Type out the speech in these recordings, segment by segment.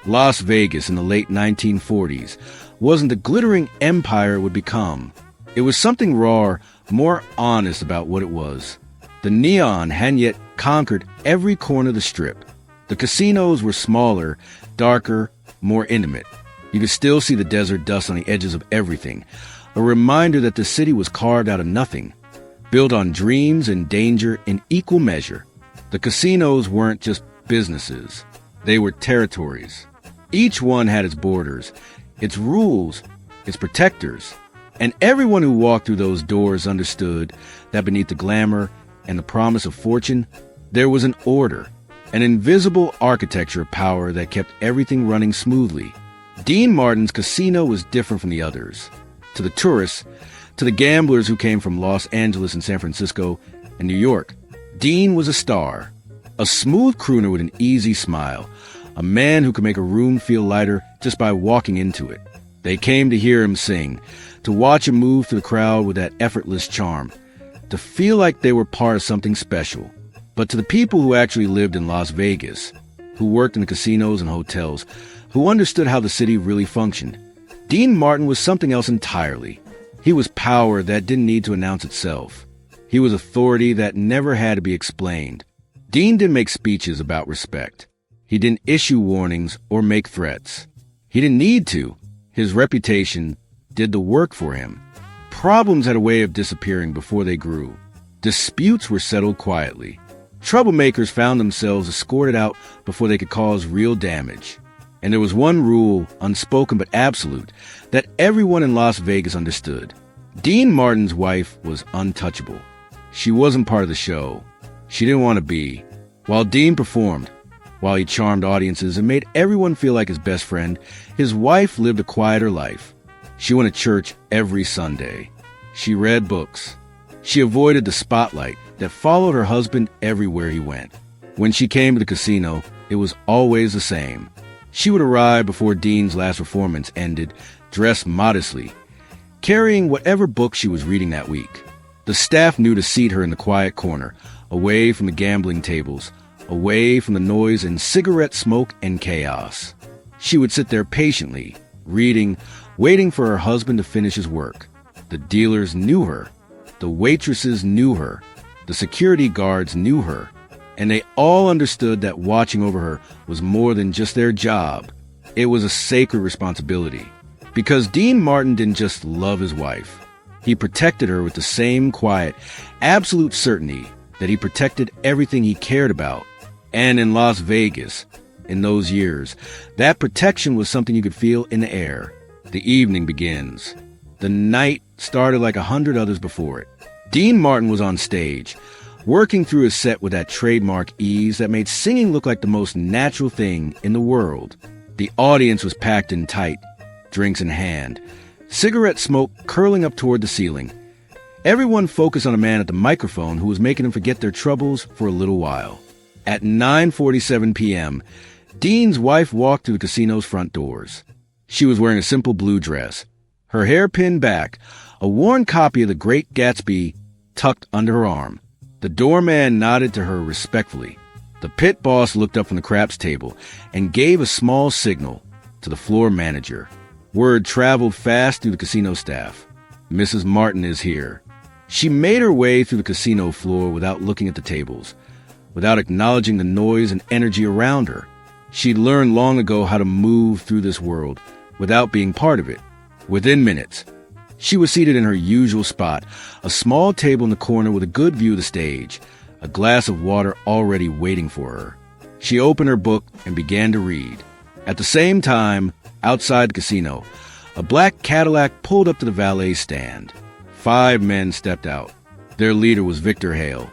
Las Vegas in the late 1940s wasn't the glittering empire it would become. It was something raw, more honest about what it was. The neon hadn't yet conquered every corner of the strip. The casinos were smaller, darker, more intimate. You could still see the desert dust on the edges of everything, a reminder that the city was carved out of nothing, built on dreams and danger in equal measure. The casinos weren't just businesses. They were territories. Each one had its borders, its rules, its protectors, and everyone who walked through those doors understood that beneath the glamour and the promise of fortune, there was an order, an invisible architecture of power that kept everything running smoothly. Dean Martin's casino was different from the others. To the tourists, to the gamblers who came from Los Angeles and San Francisco and New York, Dean was a star, a smooth crooner with an easy smile, a man who could make a room feel lighter just by walking into it. They came to hear him sing, to watch him move through the crowd with that effortless charm, to feel like they were part of something special. But to the people who actually lived in Las Vegas, who worked in the casinos and hotels, who understood how the city really functioned, Dean Martin was something else entirely. He was power that didn't need to announce itself. He was authority that never had to be explained. Dean didn't make speeches about respect. He didn't issue warnings or make threats. He didn't need to. His reputation did the work for him. Problems had a way of disappearing before they grew. Disputes were settled quietly. Troublemakers found themselves escorted out before they could cause real damage. And there was one rule, unspoken but absolute, that everyone in Las Vegas understood. Dean Martin's wife was untouchable. She wasn't part of the show. She didn't want to be. While Dean performed, while he charmed audiences and made everyone feel like his best friend, his wife lived a quieter life. She went to church every Sunday. She read books. She avoided the spotlight that followed her husband everywhere he went. When she came to the casino, it was always the same. She would arrive before Dean's last performance ended, dressed modestly, carrying whatever book she was reading that week. The staff knew to seat her in the quiet corner, away from the gambling tables, away from the noise and cigarette smoke and chaos. She would sit there patiently, reading, waiting for her husband to finish his work. The dealers knew her. The waitresses knew her. The security guards knew her. And they all understood that watching over her was more than just their job. It was a sacred responsibility. Because Dean Martin didn't just love his wife. He protected her with the same quiet, absolute certainty that he protected everything he cared about. And in Las Vegas, in those years, that protection was something you could feel in the air. The evening begins. The night started like 100 others before it. Dean Martin was on stage, working through his set with that trademark ease that made singing look like the most natural thing in the world. The audience was packed in tight, drinks in hand, cigarette smoke curling up toward the ceiling. Everyone focused on a man at the microphone who was making them forget their troubles for a little while. At 9:47 p.m., Dean's wife walked through the casino's front doors. She was wearing a simple blue dress, her hair pinned back, a worn copy of The Great Gatsby tucked under her arm. The doorman nodded to her respectfully. The pit boss looked up from the craps table and gave a small signal to the floor manager. Word traveled fast through the casino staff. Mrs. Martin is here. She made her way through the casino floor without looking at the tables, without acknowledging the noise and energy around her. She'd learned long ago how to move through this world without being part of it. Within minutes, she was seated in her usual spot, a small table in the corner with a good view of the stage, a glass of water already waiting for her. She opened her book and began to read. At the same time, outside the casino, a black Cadillac pulled up to the valet stand. 5 men stepped out. Their leader was Victor Hale,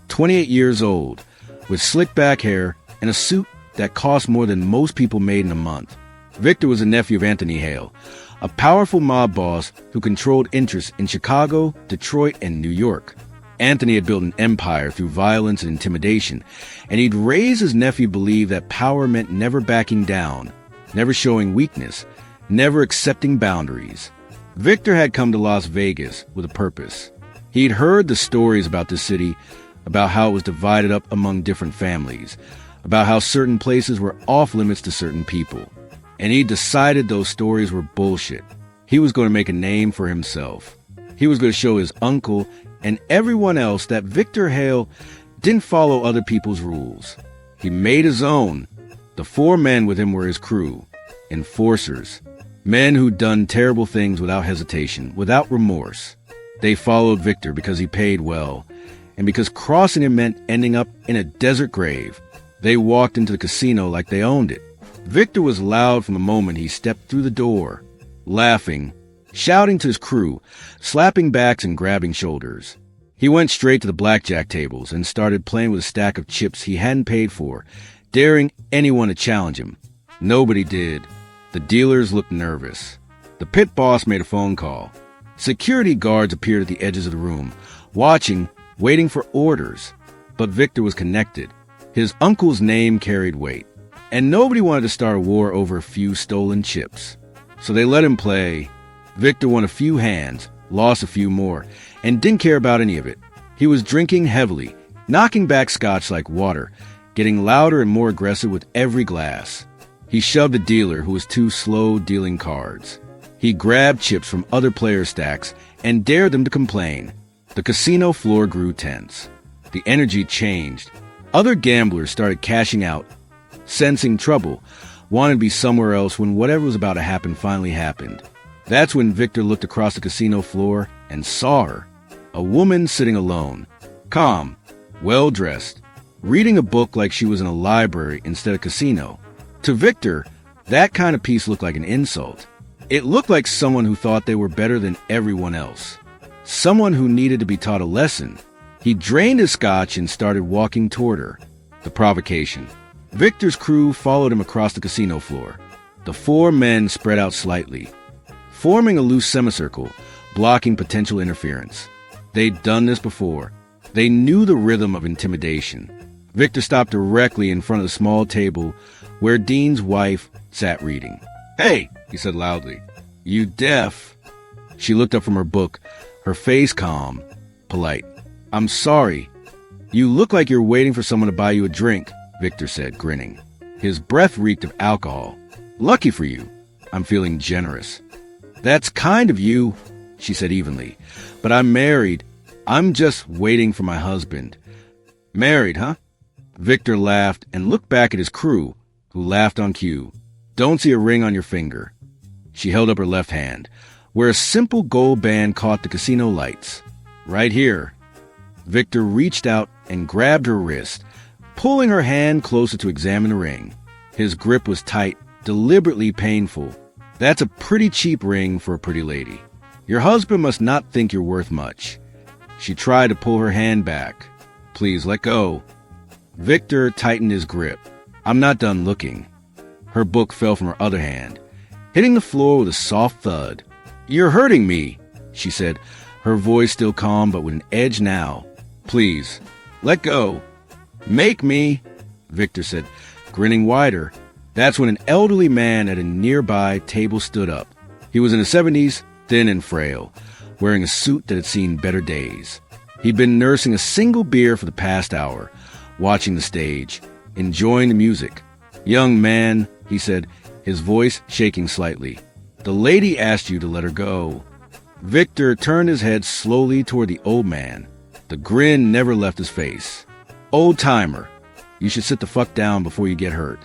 28 years old, with slick back hair and a suit that cost more than most people made in a month. Victor was a nephew of Anthony Hale, a powerful mob boss who controlled interests in Chicago, Detroit, and New York. Anthony had built an empire through violence and intimidation, and he'd raised his nephew to believe that power meant never backing down, never showing weakness, never accepting boundaries. Victor had come to Las Vegas with a purpose. He'd heard the stories about this city, about how it was divided up among different families, about how certain places were off limits to certain people. and he decided those stories were bullshit. He was going to make a name for himself. He was going to show his uncle and everyone else that Victor Hale didn't follow other people's rules. He made his own. The 4 men with him were his crew, enforcers, men who'd done terrible things without hesitation, without remorse. They followed Victor because he paid well, and because crossing him meant ending up in a desert grave. They walked into the casino like they owned it. Victor was loud from the moment he stepped through the door, laughing, shouting to his crew, slapping backs and grabbing shoulders. He went straight to the blackjack tables and started playing with a stack of chips he hadn't paid for, daring anyone to challenge him. Nobody did. The dealers looked nervous. The pit boss made a phone call. Security guards appeared at the edges of the room, watching, waiting for orders. But Victor was connected. His uncle's name carried weight, and nobody wanted to start a war over a few stolen chips. So they let him play. Victor won a few hands, lost a few more, and didn't care about any of it. He was drinking heavily, knocking back scotch like water, getting louder and more aggressive with every glass. He shoved a dealer who was too slow dealing cards. He grabbed chips from other players' stacks and dared them to complain. The casino floor grew tense. The energy changed. Other gamblers started cashing out, sensing trouble, wanted to be somewhere else when whatever was about to happen finally happened. That's when Victor looked across the casino floor and saw her, a woman sitting alone, calm, well-dressed, reading a book like she was in a library instead of casino. To Victor, that kind of peace looked like an insult. It looked like someone who thought they were better than everyone else, someone who needed to be taught a lesson. He drained his scotch and started walking toward her. The provocation. Victor's crew followed him across the casino floor. The 4 men spread out slightly, forming a loose semicircle, blocking potential interference. They'd done this before. They knew the rhythm of intimidation. Victor stopped directly in front of the small table where Dean's wife sat reading. "Hey," he said loudly, "you deaf?" She looked up from her book, her face calm, polite. "I'm sorry. You look like you're waiting for someone to buy you a drink," Victor said, grinning. His breath reeked of alcohol. "Lucky for you. I'm feeling generous." "That's kind of you," she said evenly. "But I'm married. I'm just waiting for my husband." "Married, huh?" Victor laughed and looked back at his crew, who laughed on cue. "Don't see a ring on your finger." She held up her left hand, where a simple gold band caught the casino lights. "Right here." Victor reached out and grabbed her wrist, pulling her hand closer to examine the ring. His grip was tight, deliberately painful. "That's a pretty cheap ring for a pretty lady. Your husband must not think you're worth much." She tried to pull her hand back. "Please, let go." Victor tightened his grip. "I'm not done looking." Her book fell from her other hand, hitting the floor with a soft thud. "You're hurting me," she said, her voice still calm but with an edge now. "Please, let go." "Make me," Victor said, grinning wider. That's when an elderly man at a nearby table stood up. He was in his 70s, thin and frail, wearing a suit that had seen better days. He'd been nursing a single beer for the past hour, watching the stage, enjoying the music. "Young man," he said, his voice shaking slightly, "the lady asked you to let her go." Victor turned his head slowly toward the old man. The grin never left his face. "Old timer, you should sit the fuck down before you get hurt.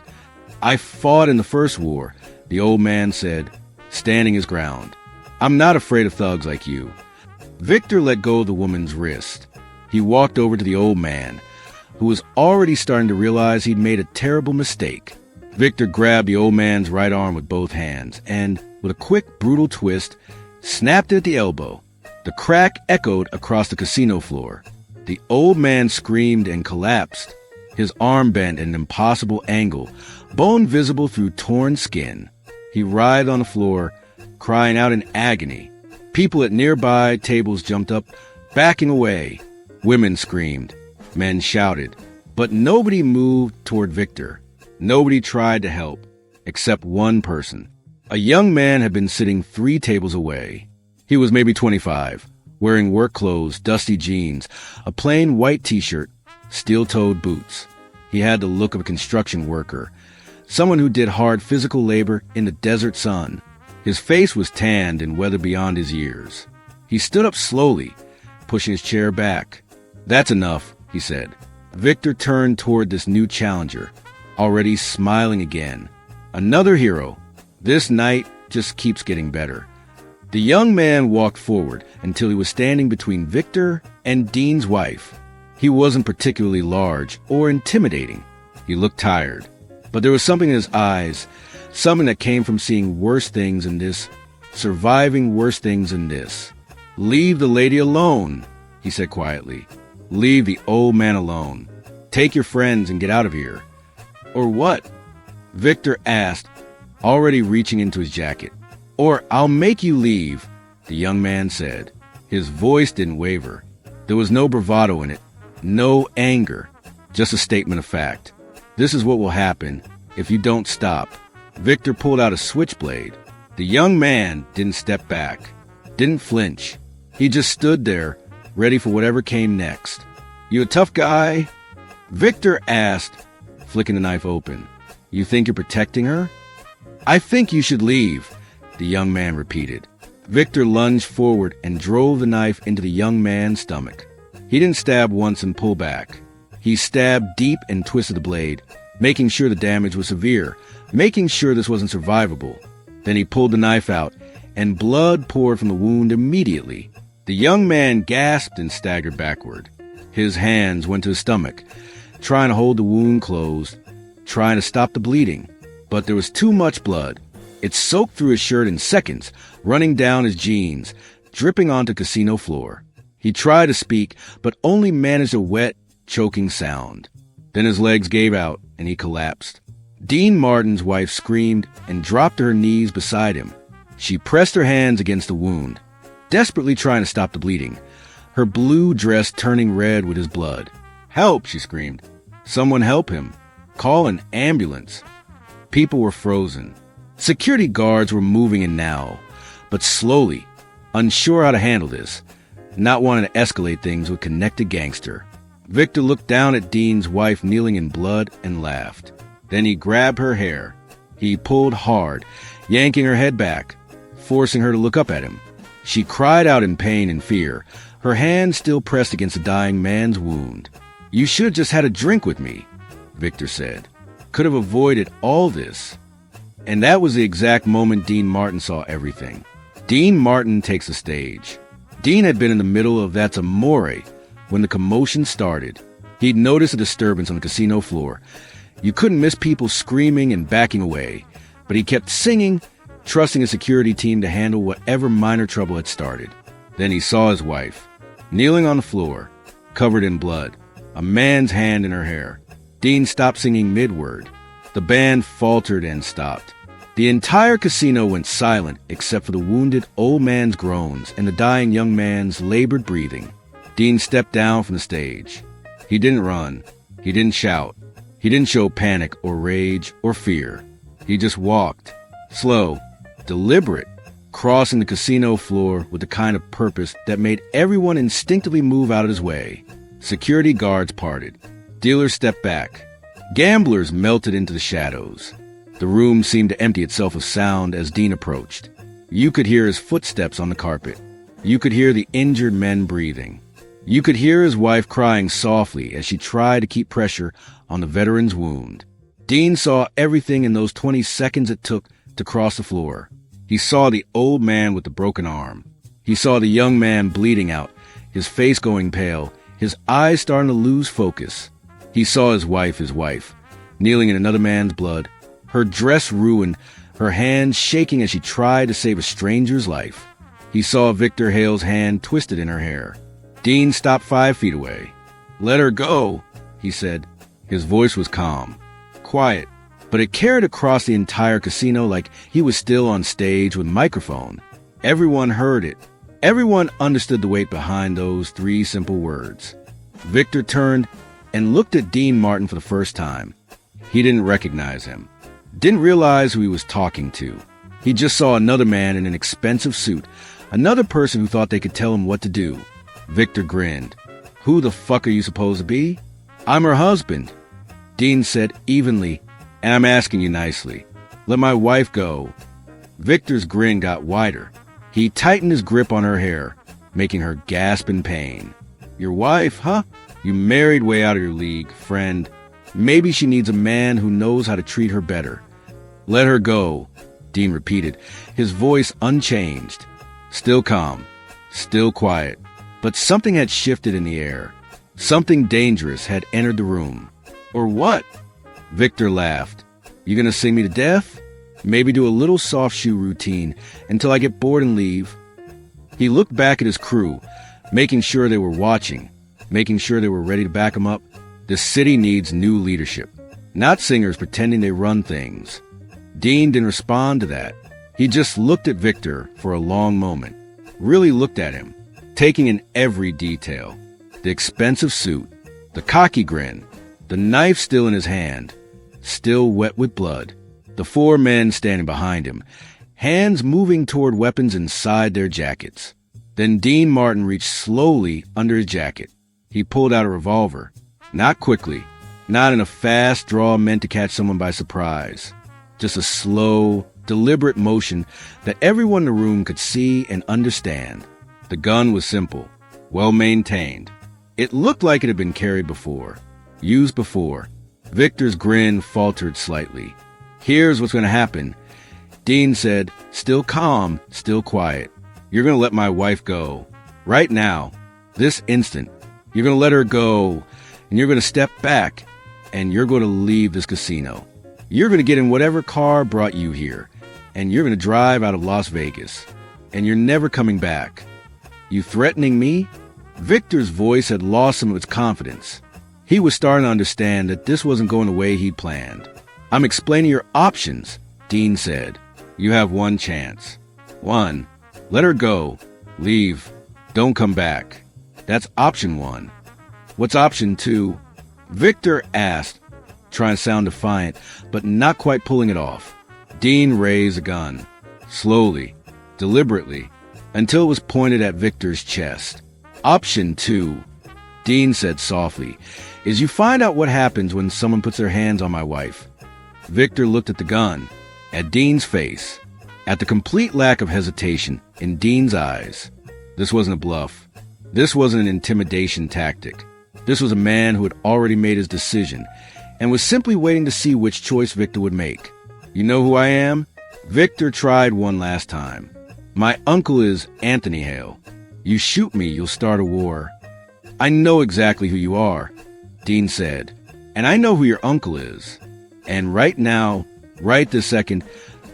I fought in the first war," the old man said, standing his ground. "I'm not afraid of thugs like you." Victor let go of the woman's wrist. He walked over to the old man, who was already starting to realize he'd made a terrible mistake. Victor grabbed the old man's right arm with both hands and, with a quick, brutal twist, snapped it at the elbow. The crack echoed across the casino floor. The old man screamed and collapsed. His arm bent at an impossible angle, bone visible through torn skin. He writhed on the floor, crying out in agony. People at nearby tables jumped up, backing away. Women screamed. Men shouted. But nobody moved toward Victor. Nobody tried to help, except one person. A young man had been sitting 3 tables away. He was maybe 25, wearing work clothes, dusty jeans, a plain white t-shirt, steel-toed boots. He had the look of a construction worker, someone who did hard physical labor in the desert sun. His face was tanned and weathered beyond his years. He stood up slowly, pushing his chair back. "That's enough," he said. Victor turned toward this new challenger, already smiling again. Another hero. This night just keeps getting better. The young man walked forward until he was standing between Victor and Dean's wife. He wasn't particularly large or intimidating. He looked tired, but there was something in his eyes, something that came from seeing worse things than this, surviving worse things than this. "Leave the lady alone," he said quietly. "Leave the old man alone. Take your friends and get out of here." "Or what?" Victor asked, already reaching into his jacket. "Or I'll make you leave," the young man said. His voice didn't waver. There was no bravado in it, no anger, just a statement of fact. "This is what will happen if you don't stop." Victor pulled out a switchblade. The young man didn't step back, didn't flinch. He just stood there, ready for whatever came next. "You a tough guy?" Victor asked, flicking the knife open. "You think you're protecting her?" "I think you should leave," the young man repeated. Victor lunged forward and drove the knife into the young man's stomach. He didn't stab once and pull back. He stabbed deep and twisted the blade, making sure the damage was severe, making sure this wasn't survivable. Then he pulled the knife out, and blood poured from the wound immediately. The young man gasped and staggered backward. His hands went to his stomach, trying to hold the wound closed, trying to stop the bleeding. But there was too much blood. It soaked through his shirt in seconds, running down his jeans, dripping onto the casino floor. He tried to speak, but only managed a wet, choking sound. Then his legs gave out, and he collapsed. Dean Martin's wife screamed and dropped to her knees beside him. She pressed her hands against the wound, desperately trying to stop the bleeding, her blue dress turning red with his blood. "Help!" she screamed. "Someone help him. Call an ambulance." People were frozen. Security guards were moving in now, but slowly, unsure how to handle this, not wanting to escalate things with connected gangster. Victor looked down at Dean's wife kneeling in blood and laughed. Then he grabbed her hair. He pulled hard, yanking her head back, forcing her to look up at him. She cried out in pain and fear, her hand still pressed against the dying man's wound. "You should have just had a drink with me," Victor said. "Could have avoided all this." And that was the exact moment Dean Martin saw everything. Dean Martin takes the stage. Dean had been in the middle of That's Amore when the commotion started. He'd noticed a disturbance on the casino floor. You couldn't miss people screaming and backing away, but he kept singing, trusting a security team to handle whatever minor trouble had started. Then he saw his wife, kneeling on the floor, covered in blood, a man's hand in her hair. Dean stopped singing mid-word. The band faltered and stopped. The entire casino went silent except for the wounded old man's groans and the dying young man's labored breathing. Dean stepped down from the stage. He didn't run. He didn't shout. He didn't show panic or rage or fear. He just walked, slow, deliberate, crossing the casino floor with the kind of purpose that made everyone instinctively move out of his way. Security guards parted. Dealers stepped back. Gamblers melted into the shadows. The room seemed to empty itself of sound as Dean approached. You could hear his footsteps on the carpet. You could hear the injured men breathing. You could hear his wife crying softly as she tried to keep pressure on the veteran's wound. Dean saw everything in those 20 seconds it took to cross the floor. He saw the old man with the broken arm. He saw the young man bleeding out, his face going pale, his eyes starting to lose focus. He saw his wife, kneeling in another man's blood, her dress ruined, her hands shaking as she tried to save a stranger's life. He saw Victor Hale's hand twisted in her hair. Dean stopped 5 feet away. "Let her go," he said. His voice was calm, quiet, but it carried across the entire casino like he was still on stage with a microphone. Everyone heard it. Everyone understood the weight behind those 3 simple words. Victor turned and looked at Dean Martin for the first time. He didn't recognize him. Didn't realize who he was talking to. He just saw another man in an expensive suit, another person who thought they could tell him what to do. Victor grinned. "Who the fuck are you supposed to be?" "I'm her husband," Dean said evenly, And I'm asking you nicely. Let my wife go." Victor's grin got wider. He tightened his grip on her hair, making her gasp in pain. "Your wife, huh? You married way out of your league, friend. Maybe she needs a man who knows how to treat her better." "Let her go," Dean repeated, his voice unchanged. Still calm, still quiet. But something had shifted in the air. Something dangerous had entered the room. "Or what?" Victor laughed. "You gonna sing me to death? Maybe do a little soft shoe routine until I get bored and leave?" He looked back at his crew, making sure they were watching, making sure they were ready to back him up. The city needs new leadership, not singers pretending they run things. Dean didn't respond to that. He just looked at Victor for a long moment, really looked at him, taking in every detail. The expensive suit, the cocky grin, the knife still in his hand, still wet with blood, the 4 men standing behind him, hands moving toward weapons inside their jackets. Then Dean Martin reached slowly under his jacket. He pulled out a revolver, not quickly, not in a fast draw meant to catch someone by surprise. Just a slow, deliberate motion that everyone in the room could see and understand. The gun was simple, well-maintained. It looked like it had been carried before, used before. Victor's grin faltered slightly. "Here's what's going to happen," Dean said, still calm, still quiet. "You're going to let my wife go. Right now. This instant. You're going to let her go, and you're going to step back, and you're going to leave this casino. You're going to get in whatever car brought you here, and you're going to drive out of Las Vegas, and you're never coming back." "You threatening me?" Victor's voice had lost some of its confidence. He was starting to understand that this wasn't going the way he'd planned. "I'm explaining your options," Dean said. "You have one chance. 1. Let her go. Leave. Don't come back. That's option 1. What's option 2? Victor asked, trying to sound defiant, but not quite pulling it off. Dean raised a gun, slowly, deliberately, until it was pointed at Victor's chest. "Option 2, Dean said softly, "is you find out what happens when someone puts their hands on my wife." Victor looked at the gun, at Dean's face, at the complete lack of hesitation in Dean's eyes. This wasn't a bluff. This wasn't an intimidation tactic. This was a man who had already made his decision and was simply waiting to see which choice Victor would make. "You know who I am?" Victor tried one last time. "My uncle is Anthony Hale. You shoot me, you'll start a war." "I know exactly who you are," Dean said, "and I know who your uncle is. And right now, right this second,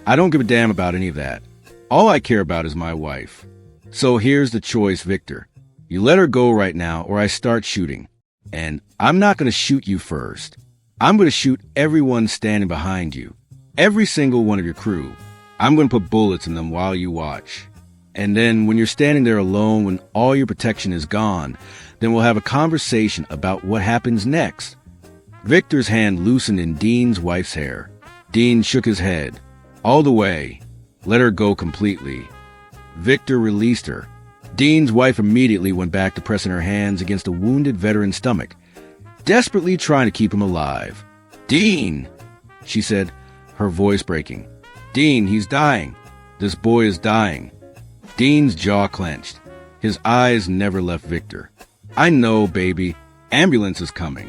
I don't give a damn about any of that. All I care about is my wife. So here's the choice, Victor. You let her go right now or I start shooting. And I'm not going to shoot you first. I'm going to shoot everyone standing behind you. Every single one of your crew. I'm going to put bullets in them while you watch. And then when you're standing there alone, when all your protection is gone, then we'll have a conversation about what happens next." Victor's hand loosened in Dean's wife's hair. Dean shook his head. "All the way. Let her go completely." Victor released her. Dean's wife immediately went back to pressing her hands against a wounded veteran's stomach, desperately trying to keep him alive. "Dean," she said, her voice breaking. "Dean, he's dying. This boy is dying." Dean's jaw clenched. His eyes never left Victor. "I know, baby. Ambulance is coming."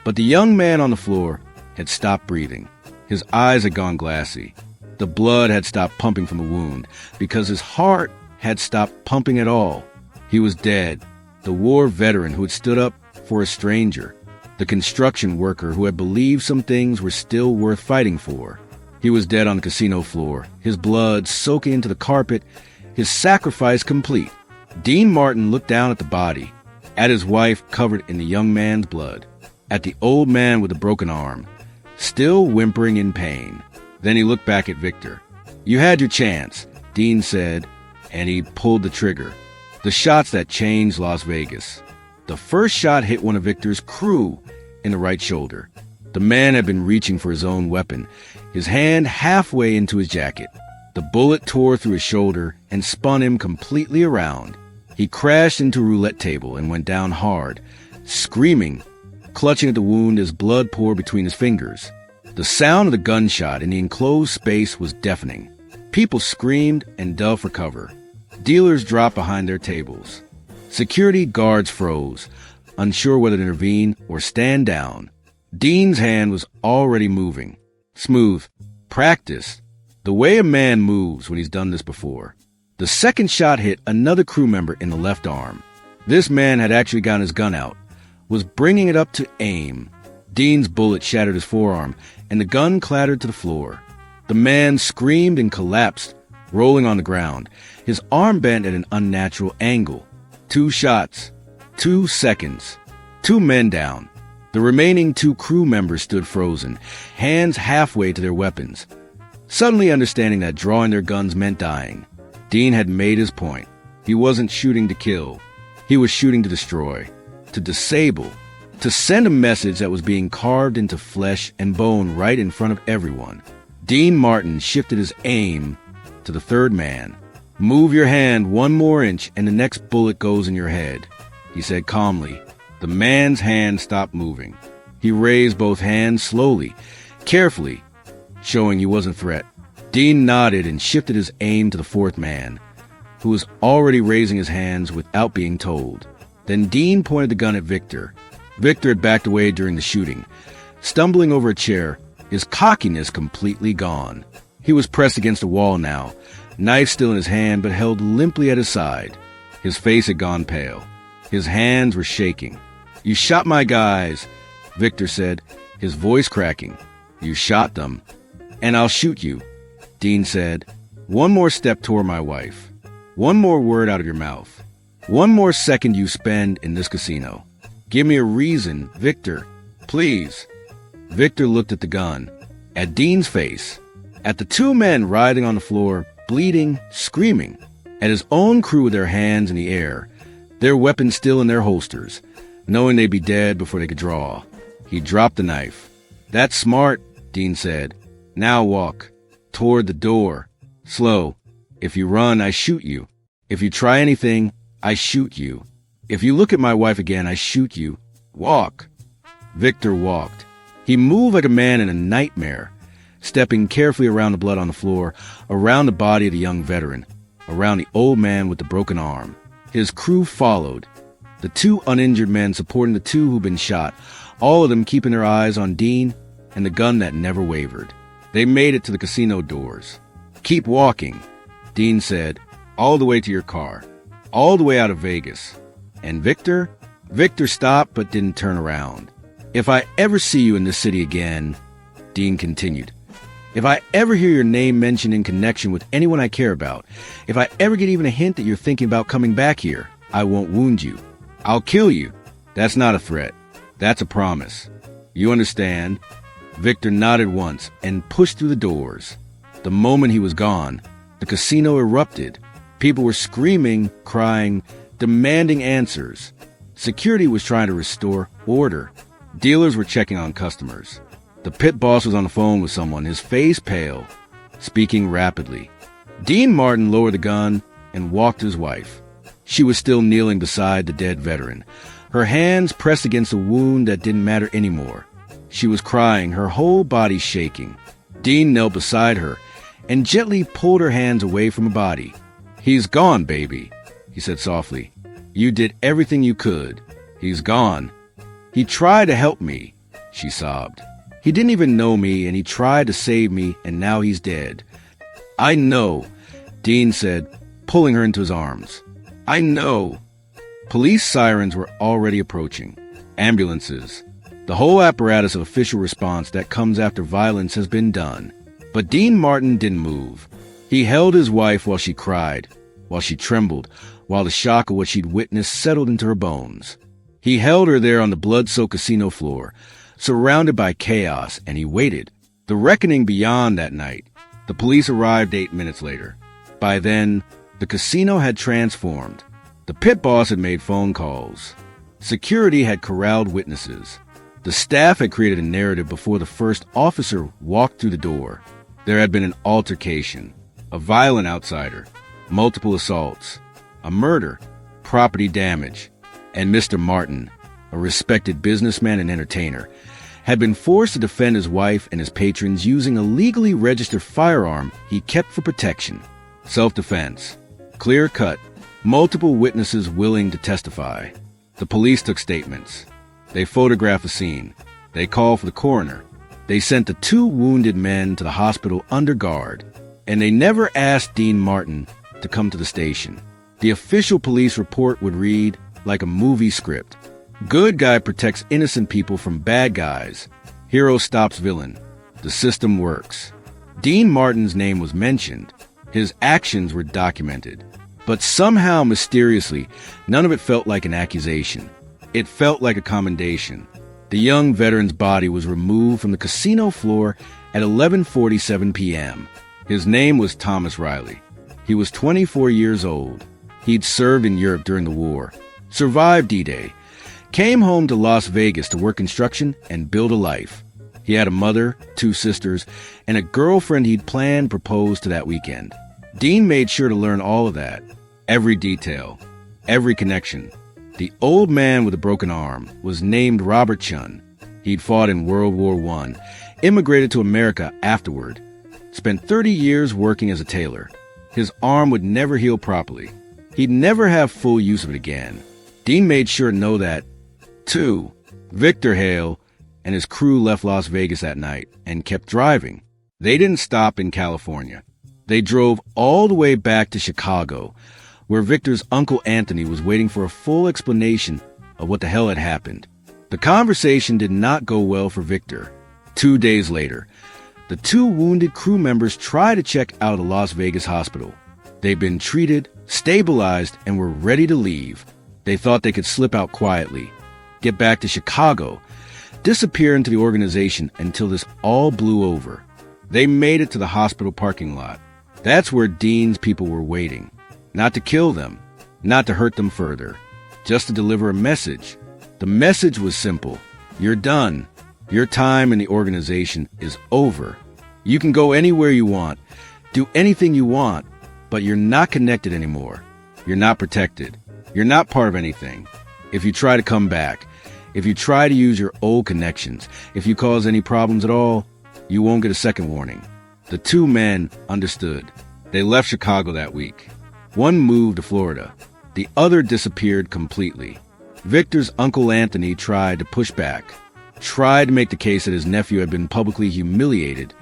But the young man on the floor had stopped breathing. His eyes had gone glassy. The blood had stopped pumping from the wound because his heart had stopped pumping at all. He was dead. The war veteran who had stood up for a stranger. The construction worker who had believed some things were still worth fighting for. He was dead on the casino floor, his blood soaking into the carpet, his sacrifice complete. Dean Martin looked down at the body, at his wife covered in the young man's blood, at the old man with the broken arm, still whimpering in pain. Then he looked back at Victor. "You had your chance," Dean said, and he pulled the trigger. The shots that changed Las Vegas. The first shot hit one of Victor's crew in the right shoulder. The man had been reaching for his own weapon, his hand halfway into his jacket. The bullet tore through his shoulder and spun him completely around. He crashed into a roulette table and went down hard, screaming, clutching at the wound as blood poured between his fingers. The sound of the gunshot in the enclosed space was deafening. People screamed and dove for cover. Dealers dropped behind their tables. Security guards froze, unsure whether to intervene or stand down. Dean's hand was already moving. Smooth. Practiced. The way a man moves when he's done this before. The second shot hit another crew member in the left arm. This man had actually gotten his gun out, was bringing it up to aim. Dean's bullet shattered his forearm, and the gun clattered to the floor. The man screamed and collapsed, rolling on the ground, his arm bent at an unnatural angle. 2 shots. 2 seconds. 2 men down. The remaining 2 crew members stood frozen, hands halfway to their weapons. Suddenly understanding that drawing their guns meant dying, Dean had made his point. He wasn't shooting to kill. He was shooting to destroy, to disable, to send a message that was being carved into flesh and bone right in front of everyone. Dean Martin shifted his aim to the third man. "Move your hand 1 more inch and the next bullet goes in your head," he said calmly. The man's hand stopped moving. He raised both hands slowly, carefully, showing he wasn't a threat. Dean nodded and shifted his aim to the fourth man, who was already raising his hands without being told. Then Dean pointed the gun at Victor. Victor had backed away during the shooting, stumbling over a chair, his cockiness completely gone. He was pressed against a wall now, knife still in his hand but held limply at his side. His face had gone pale. His hands were shaking. "You shot my guys," Victor said, his voice cracking. "You shot them. And I'll shoot you," Dean said. "One more step toward my wife. One more word out of your mouth. One more second you spend in this casino. Give me a reason, Victor. Please." Victor looked at the gun, at Dean's face, at the 2 men writhing on the floor, bleeding, screaming, at his own crew with their hands in the air, their weapons still in their holsters, knowing they'd be dead before they could draw. He dropped the knife. "That's smart," Dean said. "Now walk. Toward the door. Slow. If you run, I shoot you. If you try anything, I shoot you. If you look at my wife again, I shoot you. Walk." Victor walked. He moved like a man in a nightmare, stepping carefully around the blood on the floor, around the body of the young veteran, around the old man with the broken arm. His crew followed, the 2 uninjured men supporting the 2 who'd been shot, all of them keeping their eyes on Dean and the gun that never wavered. They made it to the casino doors. "Keep walking," Dean said, "all the way to your car, all the way out of Vegas." And Victor stopped but didn't turn around. "If I ever see you in this city again," Dean continued, "if I ever hear your name mentioned in connection with anyone I care about, if I ever get even a hint that you're thinking about coming back here, I won't wound you. I'll kill you. That's not a threat. That's a promise. You understand?" Victor nodded once and pushed through the doors. The moment he was gone, the casino erupted. People were screaming, crying, demanding answers. Security was trying to restore order. Dealers were checking on customers. The pit boss was on the phone with someone, his face pale, speaking rapidly. Dean Martin lowered the gun and walked to his wife. She was still kneeling beside the dead veteran, her hands pressed against a wound that didn't matter anymore. She was crying, her whole body shaking. Dean knelt beside her and gently pulled her hands away from her body. "He's gone, baby," he said softly. "You did everything you could. He's gone. He tried to help me," she sobbed. "He didn't even know me, and he tried to save me, and now he's dead." "I know," Dean said, pulling her into his arms. "I know." Police sirens were already approaching. Ambulances. The whole apparatus of official response that comes after violence has been done. But Dean Martin didn't move. He held his wife while she cried, while she trembled, while the shock of what she'd witnessed settled into her bones. He held her there on the blood-soaked casino floor, surrounded by chaos, and he waited. The reckoning beyond that night. The police arrived 8 minutes later. By then, the casino had transformed. The pit boss had made phone calls. Security had corralled witnesses. The staff had created a narrative before the first officer walked through the door. There had been an altercation, a violent outsider, multiple assaults, a murder, property damage, and Mr. Martin, a respected businessman and entertainer, had been forced to defend his wife and his patrons using a legally registered firearm he kept for protection. Self-defense. Clear cut. Multiple witnesses willing to testify. The police took statements. They photographed the scene. They called for the coroner. They sent the 2 wounded men to the hospital under guard. And they never asked Dean Martin to come to the station. The official police report would read like a movie script. Good guy protects innocent people from bad guys. Hero stops villain. The system works. Dean Martin's name was mentioned. His actions were documented. But somehow, mysteriously, none of it felt like an accusation. It felt like a commendation. The young veteran's body was removed from the casino floor at 11:47 p.m. His name was Thomas Riley. He was 24 years old. He'd served in Europe during the war, survived D-Day, came home to Las Vegas to work construction and build a life. He had a mother, 2 sisters, and a girlfriend he'd planned to propose to that weekend. Dean made sure to learn all of that, every detail, every connection. The old man with a broken arm was named Robert Chun. He'd fought in World War I, immigrated to America afterward, spent 30 years working as a tailor. His arm would never heal properly. He'd never have full use of it again. Dean made sure to know that. 2. Victor Hale and his crew left Las Vegas that night and kept driving. They didn't stop in California. They drove all the way back to Chicago, where Victor's Uncle Anthony was waiting for a full explanation of what the hell had happened. The conversation did not go well for Victor. 2 days later, the 2 wounded crew members tried to check out a Las Vegas hospital. They'd been treated, stabilized, and were ready to leave. They thought they could slip out quietly, get back to Chicago, disappear into the organization until this all blew over. They made it to the hospital parking lot. That's where Dean's people were waiting. Not to kill them, not to hurt them further, just to deliver a message. The message was simple. You're done. Your time in the organization is over. You can go anywhere you want, do anything you want, but you're not connected anymore. You're not protected. You're not part of anything. If you try to come back, if you try to use your old connections, if you cause any problems at all, you won't get a second warning. The 2 men understood. They left Chicago that week. One moved to Florida. The other disappeared completely. Victor's Uncle Anthony tried to push back, tried to make the case that his nephew had been publicly humiliated,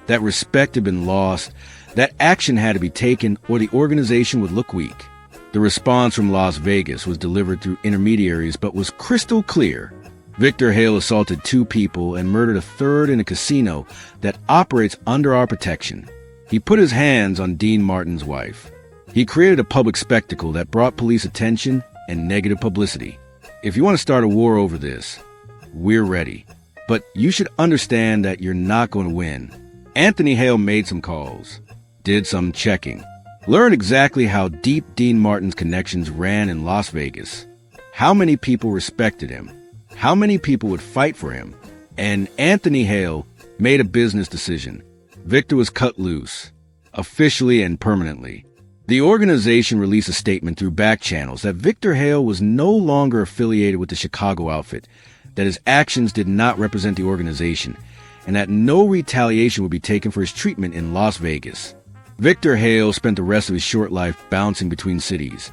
that respect had been lost, that action had to be taken or the organization would look weak. The response from Las Vegas was delivered through intermediaries but was crystal clear. Victor Hale assaulted 2 people and murdered a 3rd in a casino that operates under our protection. He put his hands on Dean Martin's wife. He created a public spectacle that brought police attention and negative publicity. If you want to start a war over this, we're ready. But you should understand that you're not going to win. Anthony Hale made some calls, did some checking, learned exactly how deep Dean Martin's connections ran in Las Vegas, how many people respected him, how many people would fight for him, and Anthony Hale made a business decision. Victor was cut loose, officially and permanently. The organization released a statement through back channels that Victor Hale was no longer affiliated with the Chicago outfit, that his actions did not represent the organization, and that no retaliation would be taken for his treatment in Las Vegas. Victor Hale spent the rest of his short life bouncing between cities,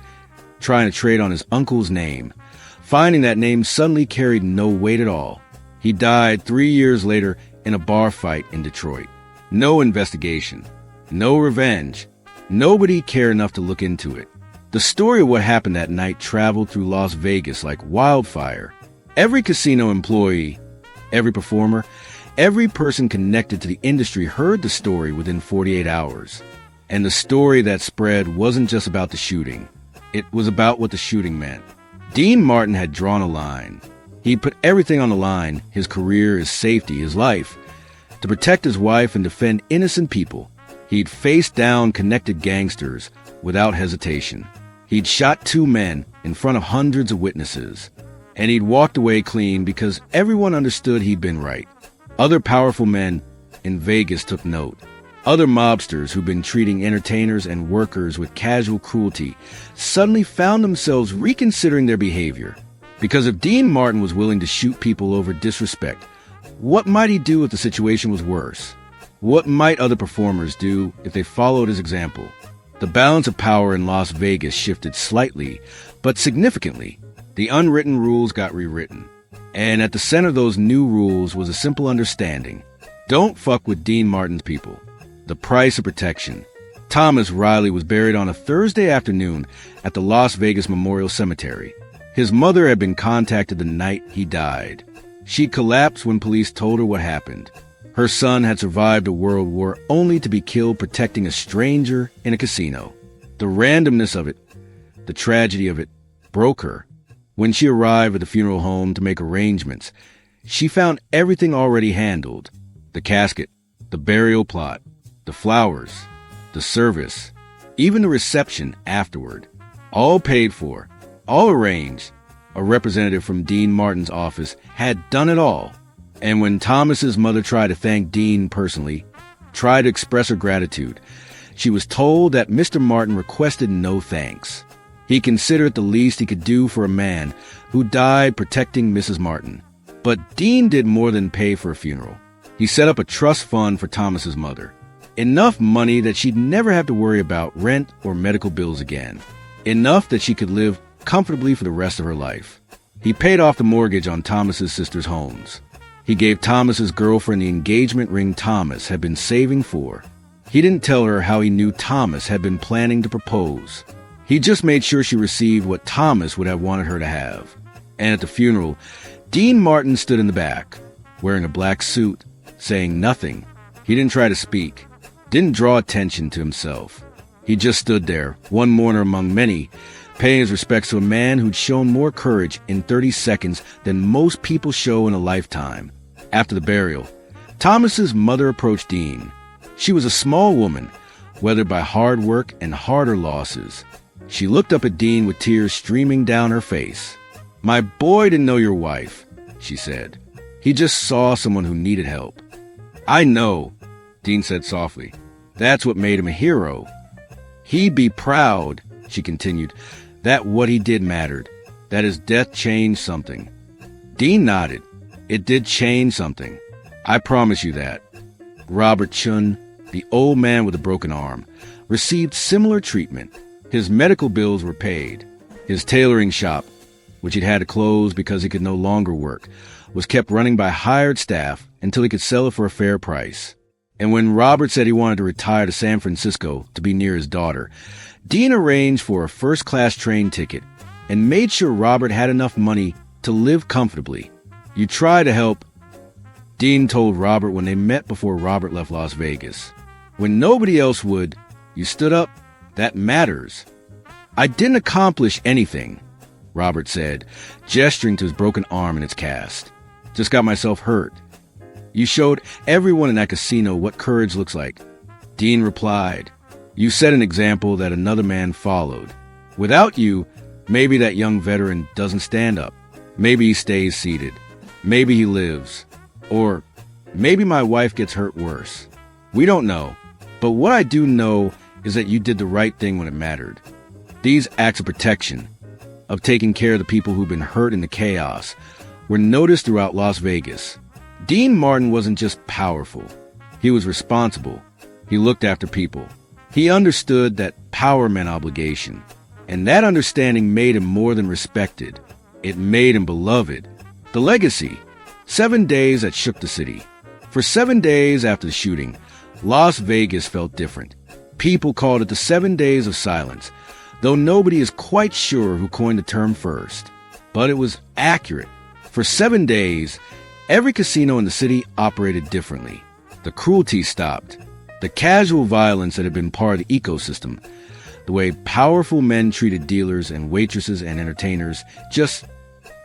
trying to trade on his uncle's name, finding that name suddenly carried no weight at all. He died 3 years later in a bar fight in Detroit. No investigation, no revenge. Nobody cared enough to look into it. The story of what happened that night traveled through Las Vegas like wildfire. Every casino employee, every performer, every person connected to the industry heard the story within 48 hours. And the story that spread wasn't just about the shooting. It was about what the shooting meant. Dean Martin had drawn a line. He'd put everything on the line, his career, his safety, his life, to protect his wife and defend innocent people. He'd faced down connected gangsters without hesitation. He'd shot 2 men in front of hundreds of witnesses. And he'd walked away clean because everyone understood he'd been right. Other powerful men in Vegas took note. Other mobsters who'd been treating entertainers and workers with casual cruelty suddenly found themselves reconsidering their behavior. Because if Dean Martin was willing to shoot people over disrespect, What might he do if the situation was worse? What might other performers do if they followed his example? The balance of power in Las Vegas shifted slightly, but significantly. The unwritten rules got rewritten. And at the center of those new rules was a simple understanding. Don't fuck with Dean Martin's people. The price of protection. Thomas Riley was buried on a Thursday afternoon at the Las Vegas Memorial Cemetery. His mother had been contacted the night he died. She collapsed when police told her what happened. Her son had survived a world war only to be killed protecting a stranger in a casino. The randomness of it, the tragedy of it, broke her. When she arrived at the funeral home to make arrangements, she found everything already handled. The casket, the burial plot, the flowers, the service, even the reception afterward. All paid for, all arranged. A representative from Dean Martin's office had done it all. And when Thomas's mother tried to thank Dean personally, tried to express her gratitude, she was told that Mr. Martin requested no thanks. He considered it the least he could do for a man who died protecting Mrs. Martin. But Dean did more than pay for a funeral. He set up a trust fund for Thomas's mother. Enough money that she'd never have to worry about rent or medical bills again. Enough that she could live comfortably for the rest of her life. He paid off the mortgage on Thomas's sister's homes. He gave Thomas's girlfriend the engagement ring Thomas had been saving for. He didn't tell her how he knew Thomas had been planning to propose. He just made sure she received what Thomas would have wanted her to have. And at the funeral, Dean Martin stood in the back, wearing a black suit, saying nothing. He didn't try to speak, didn't draw attention to himself. He just stood there, one mourner among many, paying his respects to a man who'd shown more courage in 30 seconds than most people show in a lifetime. After the burial, Thomas's mother approached Dean. She was a small woman, weathered by hard work and harder losses. She looked up at Dean with tears streaming down her face. "My boy didn't know your wife," she said. "He just saw someone who needed help." "I know," Dean said softly. "That's what made him a hero. He'd be proud," she continued, "that what he did mattered, that his death changed something." Dean nodded. "It did change something. I promise you that." Robert Chun, the old man with a broken arm, received similar treatment. His medical bills were paid. His tailoring shop, which he'd had to close because he could no longer work, was kept running by hired staff until he could sell it for a fair price. And when Robert said he wanted to retire to San Francisco to be near his daughter, Dean arranged for a first-class train ticket and made sure Robert had enough money to live comfortably. "You try to help," Dean told Robert when they met before Robert left Las Vegas. "When nobody else would, you stood up. That matters." "I didn't accomplish anything," Robert said, gesturing to his broken arm in its cast. "Just got myself hurt." "You showed everyone in that casino what courage looks like," Dean replied. "You set an example that another man followed. Without you, maybe that young veteran doesn't stand up. Maybe he stays seated. Maybe he lives. Or maybe my wife gets hurt worse. We don't know. But what I do know is that you did the right thing when it mattered." These acts of protection, of taking care of the people who've been hurt in the chaos, were noticed throughout Las Vegas. Dean Martin wasn't just powerful. He was responsible. He looked after people. He understood that power meant obligation. And that understanding made him more than respected. It made him beloved. The legacy. 7 days that shook the city. For 7 days after the shooting, Las Vegas felt different. People called it the 7 days of silence, though nobody is quite sure who coined the term first. But it was accurate. For 7 days, every casino in the city operated differently. The cruelty stopped. The casual violence that had been part of the ecosystem, the way powerful men treated dealers and waitresses and entertainers, just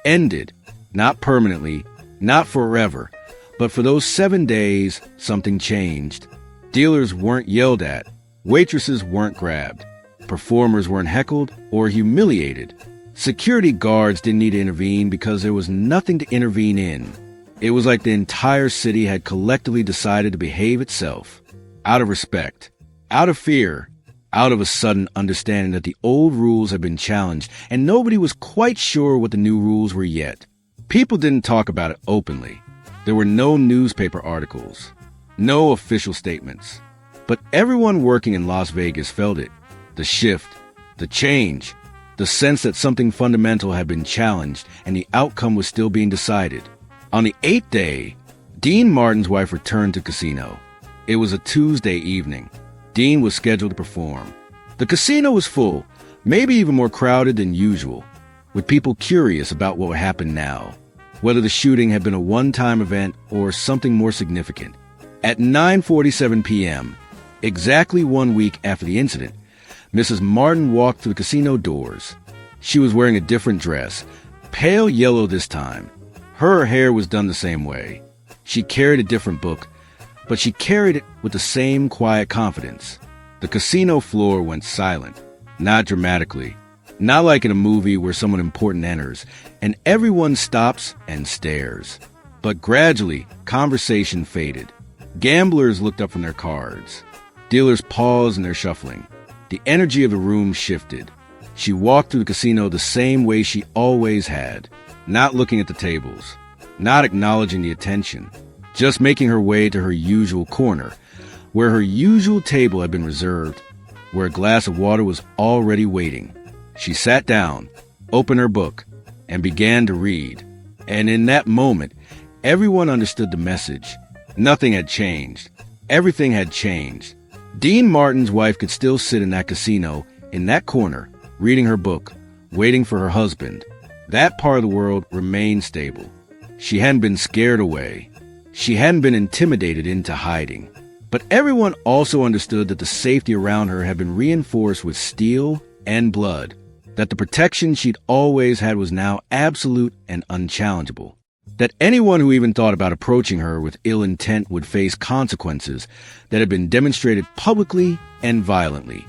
ended. Not permanently, not forever, but for those 7 days, something changed. Dealers weren't yelled at. Waitresses weren't grabbed. Performers weren't heckled or humiliated. Security guards didn't need to intervene because there was nothing to intervene in. It was like the entire city had collectively decided to behave itself. Out of respect, out of fear, out of a sudden understanding that the old rules had been challenged and nobody was quite sure what the new rules were yet. People didn't talk about it openly. There were no newspaper articles, no official statements. But everyone working in Las Vegas felt it. The shift, the change, the sense that something fundamental had been challenged and the outcome was still being decided. On the 8th day, Dean Martin's wife returned to the casino. It was a Tuesday evening. Dean was scheduled to perform. The casino was full, maybe even more crowded than usual, with people curious about what would happen now, whether the shooting had been a one-time event or something more significant. At 9:47 p.m., exactly 1 week after the incident, Mrs. Martin walked through the casino doors. She was wearing a different dress, pale yellow this time. Her hair was done the same way. She carried a different book, but she carried it with the same quiet confidence. The casino floor went silent, not dramatically, not like in a movie where someone important enters, and everyone stops and stares. But gradually, conversation faded. Gamblers looked up from their cards. Dealers paused in their shuffling. The energy of the room shifted. She walked through the casino the same way she always had, not looking at the tables, not acknowledging the attention, just making her way to her usual corner, where her usual table had been reserved, where a glass of water was already waiting. She sat down, opened her book, and began to read. And in that moment, everyone understood the message. Nothing had changed. Everything had changed. Dean Martin's wife could still sit in that casino, in that corner, reading her book, waiting for her husband. That part of the world remained stable. She hadn't been scared away. She hadn't been intimidated into hiding. But everyone also understood that the safety around her had been reinforced with steel and blood, that the protection she'd always had was now absolute and unchallengeable, that anyone who even thought about approaching her with ill intent would face consequences that had been demonstrated publicly and violently.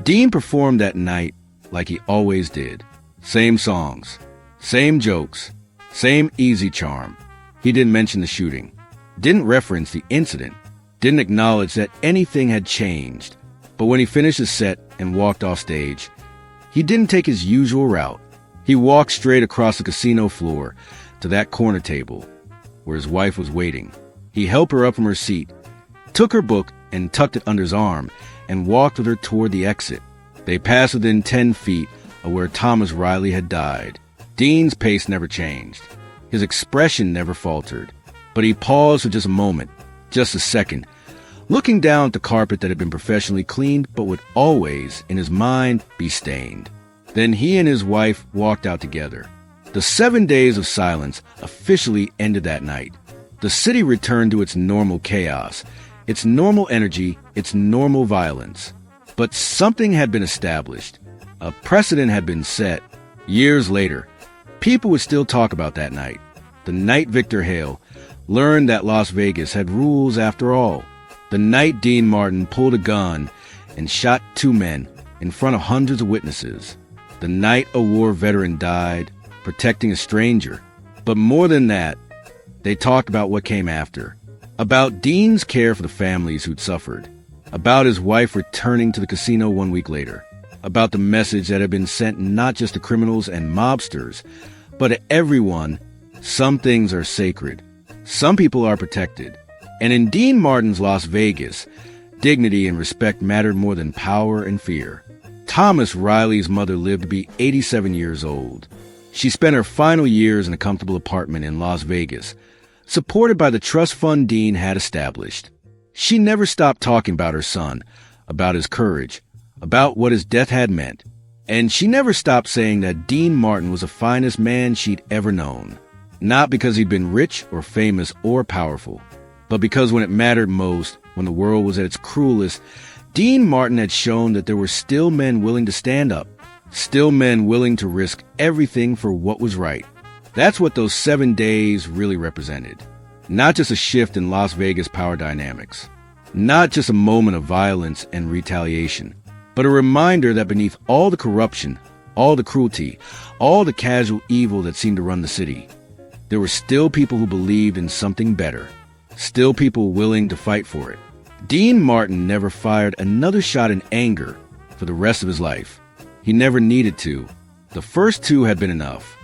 Dean performed that night like he always did. Same songs, same jokes, same easy charm. He didn't mention the shooting, didn't reference the incident, didn't acknowledge that anything had changed. But when he finished his set and walked off stage, he didn't take his usual route. He walked straight across the casino floor to that corner table where his wife was waiting. He helped her up from her seat, took her book and tucked it under his arm, and walked with her toward the exit. They passed within 10 feet of where Thomas Riley had died. Dean's pace never changed. His expression never faltered. But he paused for just a moment, just a second, looking down at the carpet that had been professionally cleaned but would always, in his mind, be stained. Then he and his wife walked out together. The 7 days of silence officially ended that night. The city returned to its normal chaos, its normal energy, its normal violence. But something had been established. A precedent had been set. Years later, people would still talk about that night. The night Victor Hale learned that Las Vegas had rules after all. The night Dean Martin pulled a gun and shot 2 men in front of hundreds of witnesses. The night a war veteran died, protecting a stranger. But more than that, they talked about what came after. About Dean's care for the families who'd suffered. About his wife returning to the casino 1 week later. About the message that had been sent not just to criminals and mobsters, but to everyone. Some things are sacred. Some people are protected. And in Dean Martin's Las Vegas, dignity and respect mattered more than power and fear. Thomas Riley's mother lived to be 87 years old. She spent her final years in a comfortable apartment in Las Vegas, supported by the trust fund Dean had established. She never stopped talking about her son, about his courage, about what his death had meant. And she never stopped saying that Dean Martin was the finest man she'd ever known. Not because he'd been rich or famous or powerful, but because when it mattered most, when the world was at its cruelest, Dean Martin had shown that there were still men willing to stand up, still men willing to risk everything for what was right. That's what those 7 days really represented. Not just a shift in Las Vegas power dynamics, not just a moment of violence and retaliation, but a reminder that beneath all the corruption, all the cruelty, all the casual evil that seemed to run the city, there were still people who believed in something better, still people willing to fight for it. Dean Martin never fired another shot in anger for the rest of his life. He never needed to. The first 2 had been enough.